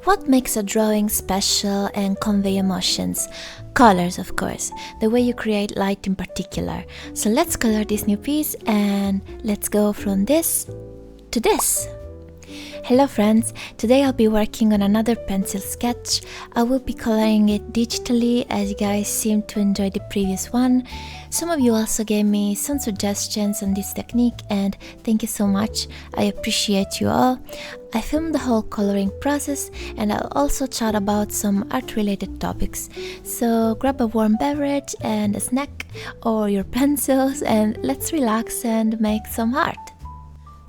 What makes a drawing special and convey emotions? Colors, of course, the way you create light in particular. So let's color this new piece and let's go from this to this. Hello friends, today I'll be working on another pencil sketch. I will be coloring it digitally as you guys seem to enjoy the previous one. Some of you also gave me some suggestions on this technique and thank you so much. I appreciate you all. I filmed the whole coloring process and I'll also chat about some art related topics. So grab a warm beverage and a snack or your pencils and let's relax and make some art.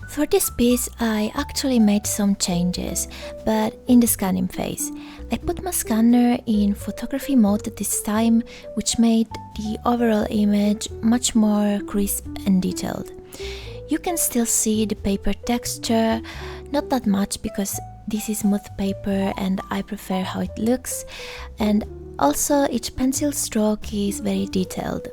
For this piece, I actually made some changes, but in the scanning phase. I put my scanner in photography mode at this time, which made the overall image much more crisp and detailed. You can still see the paper texture, not that much because this is smooth paper and I prefer how it looks, and also each pencil stroke is very detailed.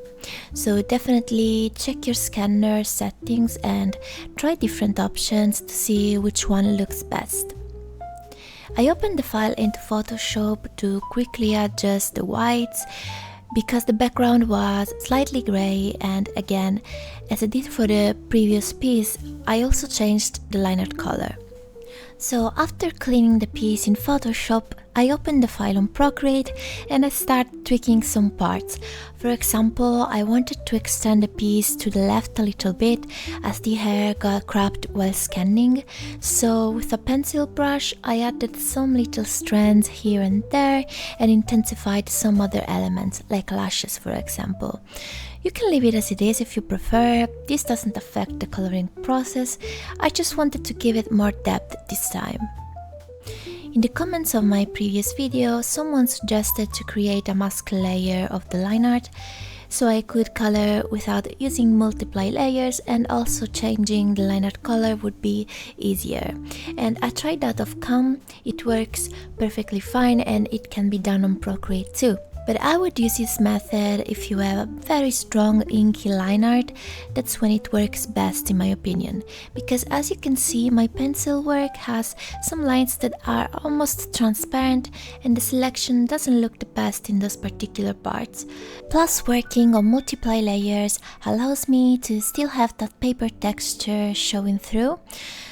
So definitely check your scanner settings and try different options to see which one looks best. I opened the file into Photoshop to quickly adjust the whites because the background was slightly grey, and again, as I did for the previous piece, I also changed the line art color. So after cleaning the piece in Photoshop, I opened the file on Procreate and I started tweaking some parts. For example, I wanted to extend the piece to the left a little bit as the hair got cropped while scanning. So with a pencil brush, I added some little strands here and there and intensified some other elements, like lashes for example. You can leave it as it is if you prefer, this doesn't affect the coloring process, I just wanted to give it more depth this time. In the comments of my previous video, someone suggested to create a mask layer of the line art, so I could color without using multiple layers, and also changing the line art color would be easier. And I tried that off cam, it works perfectly fine and it can be done on Procreate too. But I would use this method if you have a very strong inky line art. That's when it works best in my opinion. Because as you can see, my pencil work has some lines that are almost transparent and the selection doesn't look the best in those particular parts. Plus, working on multiple layers allows me to still have that paper texture showing through.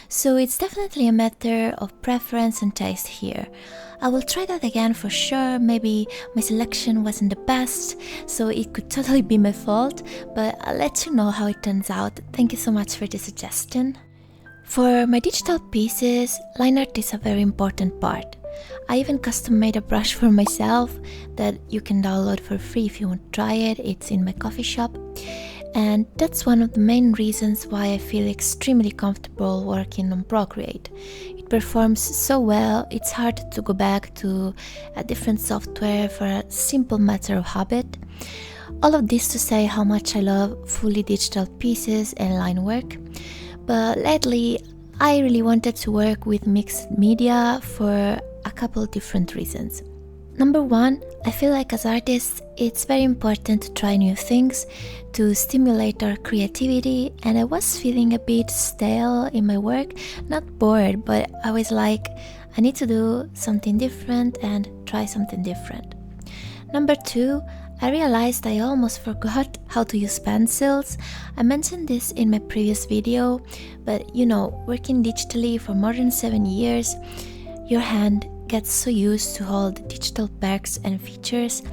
So it's definitely a matter of preference and taste here. I will try that again for sure. Maybe my selection wasn't the best, so it could totally be my fault, but I'll let you know how it turns out. Thank you so much for the suggestion. For my digital pieces, line art is a very important part. I even custom made a brush for myself that you can download for free if you want to try it. It's in my coffee shop. And that's one of the main reasons why I feel extremely comfortable working on Procreate. It performs so well, it's hard to go back to a different software for a simple matter of habit. All of this to say how much I love fully digital pieces and line work. But lately, I really wanted to work with mixed media for a couple different reasons. Number one, I feel like as artists, it's very important to try new things to stimulate our creativity, and I was feeling a bit stale in my work, not bored, but I was like, I need to do something different and try something different. Number two, I realized I almost forgot how to use pencils. I mentioned this in my previous video, but you know, working digitally for more than 7 years, your hand gets so used to all the digital perks and features,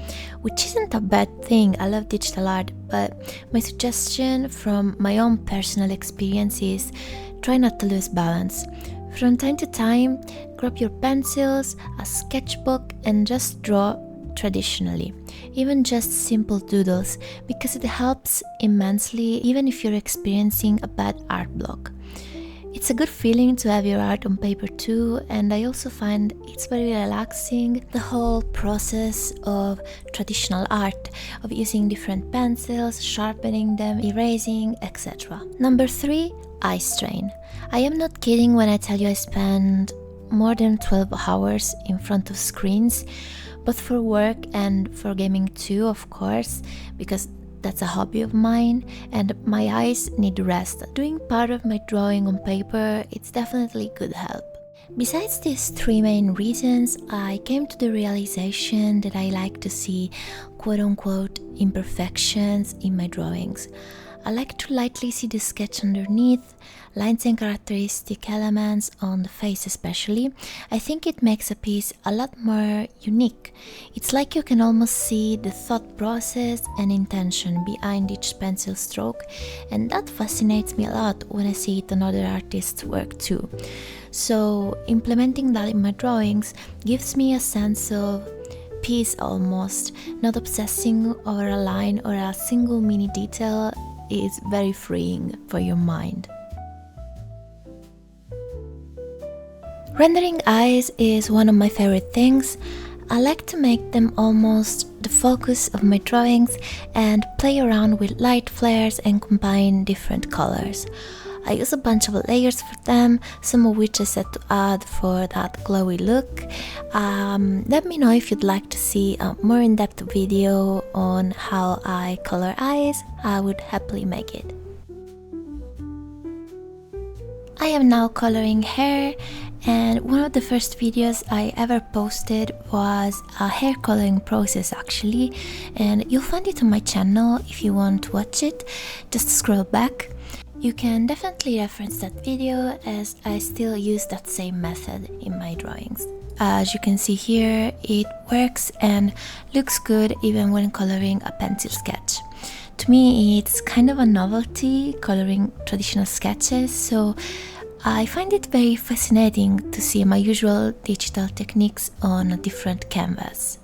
which isn't a bad thing. I love digital art, but my suggestion from my own personal experience is try not to lose balance. From time to time, grab your pencils, a sketchbook, and just draw traditionally, even just simple doodles, because it helps immensely even if you're experiencing a bad art block. It's a good feeling to have your art on paper too, and I also find it's very relaxing, the whole process of traditional art, of using different pencils, sharpening them, erasing, etc. Number 3, eye strain. I am not kidding when I tell you I spend more than 12 hours in front of screens, both for work and for gaming too, of course, because that's a hobby of mine and my eyes need rest. Doing part of my drawing on paper, it's definitely good help. Besides these three main reasons, I came to the realization that I like to see quote-unquote imperfections in my drawings. I like to lightly see the sketch underneath, lines and characteristic elements on the face especially. I think it makes a piece a lot more unique. It's like you can almost see the thought process and intention behind each pencil stroke, and that fascinates me a lot when I see it on other artists' work too. So implementing that in my drawings gives me a sense of peace almost. Not obsessing over a line or a single mini detail is very freeing for your mind. Rendering eyes is one of my favorite things. I like to make them almost the focus of my drawings and play around with light flares and combine different colors. I use a bunch of layers for them, some of which I set to add for that glowy look. Let me know if you'd like to see a more in-depth video on how I color eyes. I would happily make it. I am now coloring hair, and one of the first videos I ever posted was a hair coloring process actually, and you'll find it on my channel if you want to watch it. Just scroll back. You can definitely reference that video as I still use that same method in my drawings. As you can see here, it works and looks good even when coloring a pencil sketch. To me, it's kind of a novelty coloring traditional sketches, so I find it very fascinating to see my usual digital techniques on a different canvas.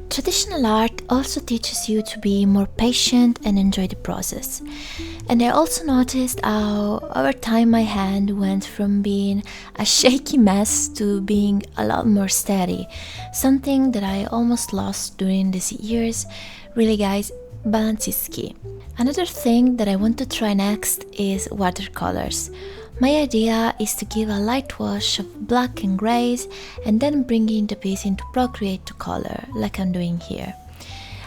Traditional art also teaches you to be more patient and enjoy the process. And I also noticed how over time my hand went from being a shaky mess to being a lot more steady, something that I almost lost during these years. Really guys, balance is key. Another thing that I want to try next is watercolors. My idea is to give a light wash of black and greys and then bringing the piece into Procreate to color, like I'm doing here.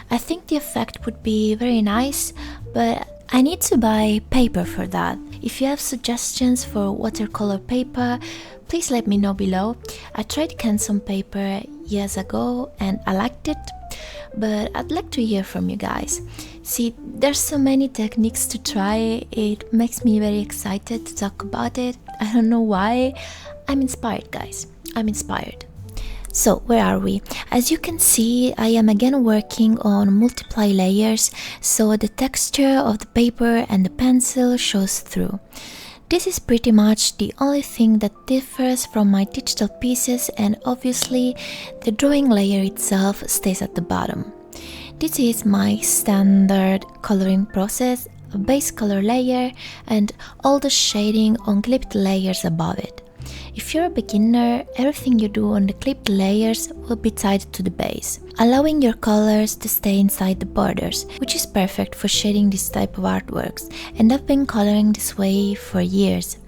I think the effect would be very nice, but I need to buy paper for that. If you have suggestions for watercolor paper, please let me know below. I tried Canson paper years ago and I liked it, but I'd like to hear from you guys. See, there's so many techniques to try, it makes me very excited to talk about it. I don't know why. I'm inspired, guys. I'm inspired. So, where are we? As you can see, I am again working on multiply layers, so the texture of the paper and the pencil shows through. This is pretty much the only thing that differs from my digital pieces, and obviously the drawing layer itself stays at the bottom. This is my standard coloring process, a base color layer and all the shading on clipped layers above it. If you're a beginner, everything you do on the clipped layers will be tied to the base, allowing your colors to stay inside the borders, which is perfect for shading this type of artworks, and I've been coloring this way for years.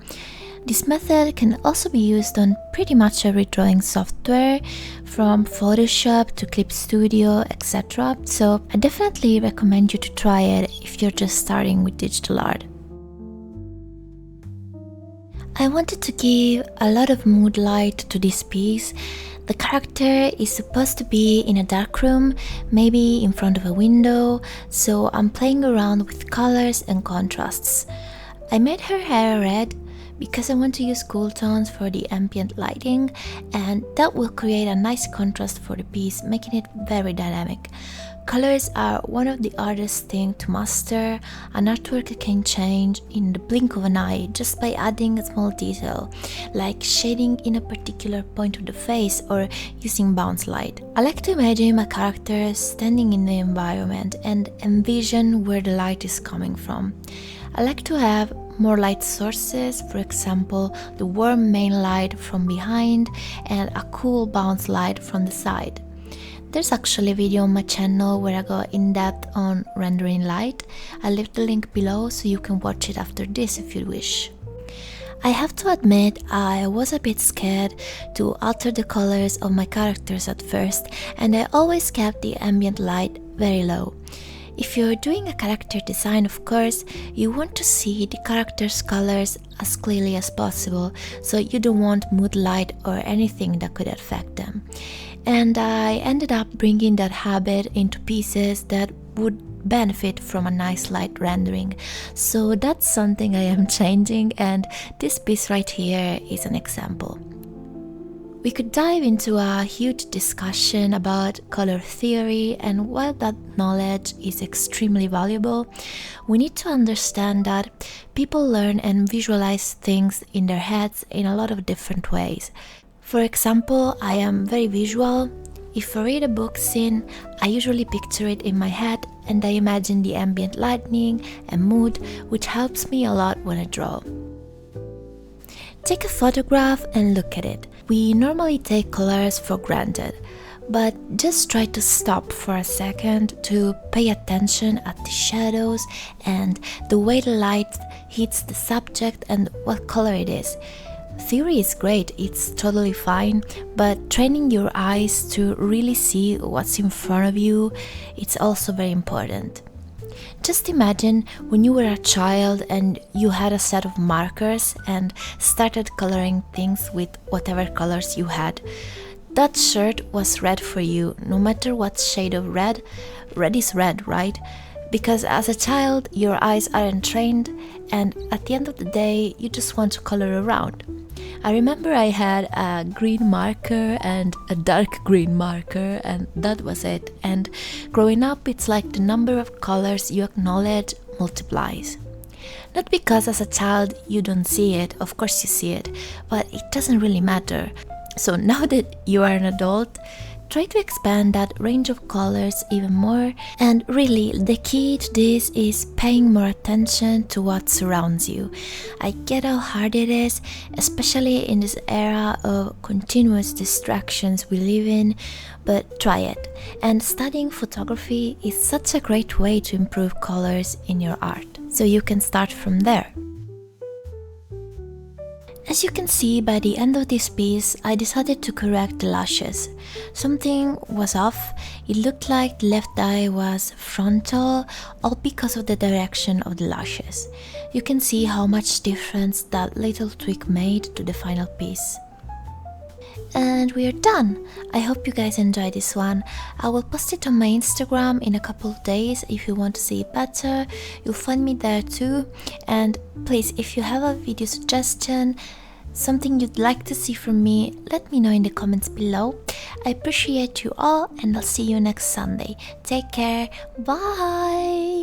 This method can also be used on pretty much every drawing software, from Photoshop to Clip Studio, etc. So I definitely recommend you to try it if you're just starting with digital art. I wanted to give a lot of mood light to this piece. The character is supposed to be in a dark room, maybe in front of a window, so I'm playing around with colors and contrasts. I made her hair red because I want to use cool tones for the ambient lighting, and that will create a nice contrast for the piece, making it very dynamic. Colors are one of the hardest things to master. An artwork can change in the blink of an eye just by adding a small detail, like shading in a particular point of the face or using bounce light. I like to imagine my character standing in the environment and envision where the light is coming from. I like to have more light sources, for example the warm main light from behind and a cool bounce light from the side. There's actually a video on my channel where I go in depth on rendering light. I'll leave the link below so you can watch it after this if you wish. I have to admit I was a bit scared to alter the colors of my characters at first, and I always kept the ambient light very low. If you're doing a character design, of course, you want to see the character's colors as clearly as possible, so you don't want mood light or anything that could affect them. And I ended up bringing that habit into pieces that would benefit from a nice light rendering. So that's something I am changing, and this piece right here is an example. We could dive into a huge discussion about color theory, and while that knowledge is extremely valuable, we need to understand that people learn and visualize things in their heads in a lot of different ways. For example, I am very visual. If I read a book scene, I usually picture it in my head and I imagine the ambient lighting and mood, which helps me a lot when I draw. Take a photograph and look at it. We normally take colors for granted, but just try to stop for a second to pay attention at the shadows and the way the light hits the subject and what color it is. Theory is great, it's totally fine, but training your eyes to really see what's in front of you, it's also very important. Just imagine when you were a child and you had a set of markers and started coloring things with whatever colors you had. That shirt was red for you, no matter what shade of red. Red is red, right? Because as a child, your eyes aren't trained, and at the end of the day, you just want to color around. I remember I had a green marker and a dark green marker, and that was it. And growing up, it's like the number of colors you acknowledge multiplies. Not because as a child you don't see it, of course you see it, but it doesn't really matter. So now that you are an adult, try to expand that range of colors even more, and really the key to this is paying more attention to what surrounds you. I get how hard it is, especially in this era of continuous distractions we live in, but try it. And studying photography is such a great way to improve colors in your art, so you can start from there. As you can see, by the end of this piece, I decided to correct the lashes. Something was off. It looked like the left eye was frontal, all because of the direction of the lashes. You can see how much difference that little tweak made to the final piece. And we are done. I hope you guys enjoyed this one. I will post it on my Instagram in a couple of days. If you want to see it better, you'll find me there too. And please, if you have a video suggestion, something you'd like to see from me, let me know in the comments below. I appreciate you all, and I'll see you next Sunday. Take care. Bye.